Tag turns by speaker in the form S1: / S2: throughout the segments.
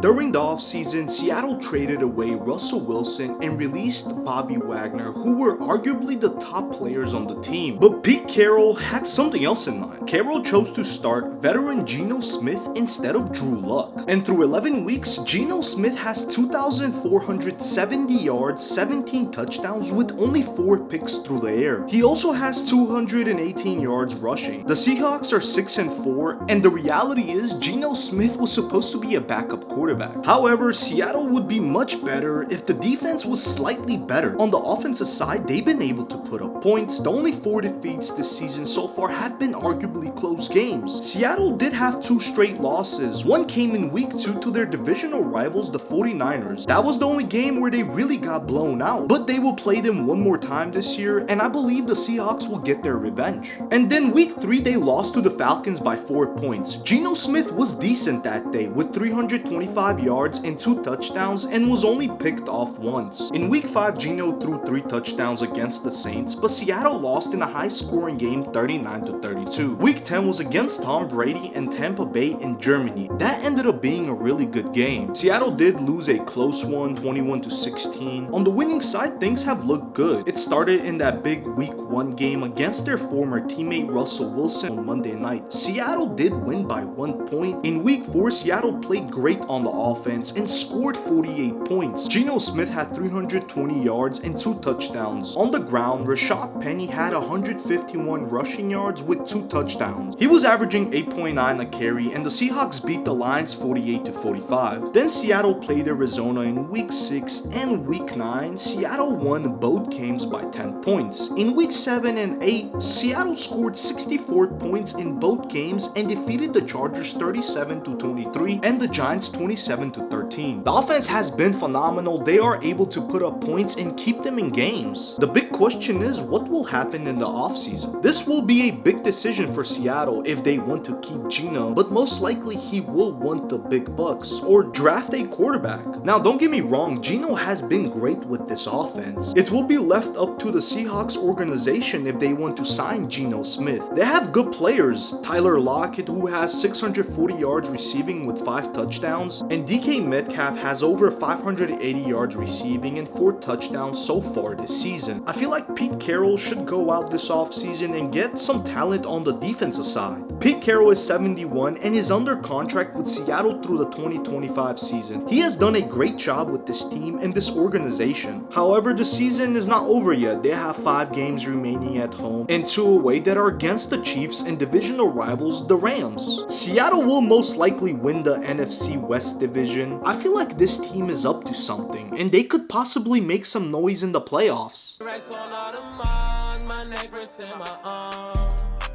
S1: During the offseason, Seattle traded away Russell Wilson and released Bobby Wagner, who were arguably the top players on the team. But Pete Carroll had something else in mind. Carroll chose to start veteran Geno Smith instead of Drew Luck. And through 11 weeks, Geno Smith has 2,470 yards, 17 touchdowns with only 4 picks through the air. He also has 218 yards rushing. The Seahawks are 6-4, and the reality is Geno Smith was supposed to be a backup quarterback. However, Seattle would be much better if the defense was slightly better. On the offensive side, they've been able to put up points. The only 4 defeats this season so far have been arguably close games. Seattle did have 2 straight losses. One came in week 2 to their divisional rivals, the 49ers. That was the only game where they really got blown out. But they will play them one more time this year, and I believe the Seahawks will get their revenge. And then week 3, they lost to the Falcons by 4 points. Geno Smith was decent that day with 325 yards and 2 touchdowns and was only picked off once. In week 5, Geno threw 3 touchdowns against the Saints, but Seattle lost in a high-scoring game 39-32. Week 10 was against Tom Brady and Tampa Bay in Germany. That ended up being a really good game. Seattle did lose a close one, 21-16. On the winning side, things have looked good. It started in that big week 1 game against their former teammate Russell Wilson on Monday night. Seattle did win by 1 point. In week 4, Seattle played great on the offense and scored 48 points. Geno Smith had 320 yards and 2 touchdowns. On the ground, Rashad Penny had 151 rushing yards with 2 touchdowns. He was averaging 8.9 a carry, and the Seahawks beat the Lions 48-45. Then Seattle played Arizona in week 6 and week 9. Seattle won both games by 10 points. In week 7 and 8, Seattle scored 64 points in both games and defeated the Chargers 37-23 and the Giants 27-13. The offense has been phenomenal. They are able to put up points and keep them in games. The big question is, what will happen in the offseason? This will be a big decision for Seattle if they want to keep Geno, but most likely he will want the big bucks or draft a quarterback. Now, don't get me wrong, Geno has been great with this offense. It will be left up to the Seahawks organization if they want to sign Geno Smith. They have good players. Tyler Lockett, who has 640 yards receiving with 5 touchdowns, and DK Metcalf has over 580 yards receiving and 4 touchdowns so far this season. I feel like Pete Carroll should go out this offseason and get some talent on the defensive side. Pete Carroll is 71 and is under contract with Seattle through the 2025 season. He has done a great job with this team and this organization. However, the season is not over yet. They have 5 games remaining at home and 2 away that are against the Chiefs and divisional rivals, the Rams. Seattle will most likely win the NFC West division. I feel like this team is up to something and they could possibly make some noise in the playoffs.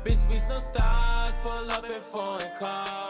S1: Bitch, we some stars, pull up in foreign cars.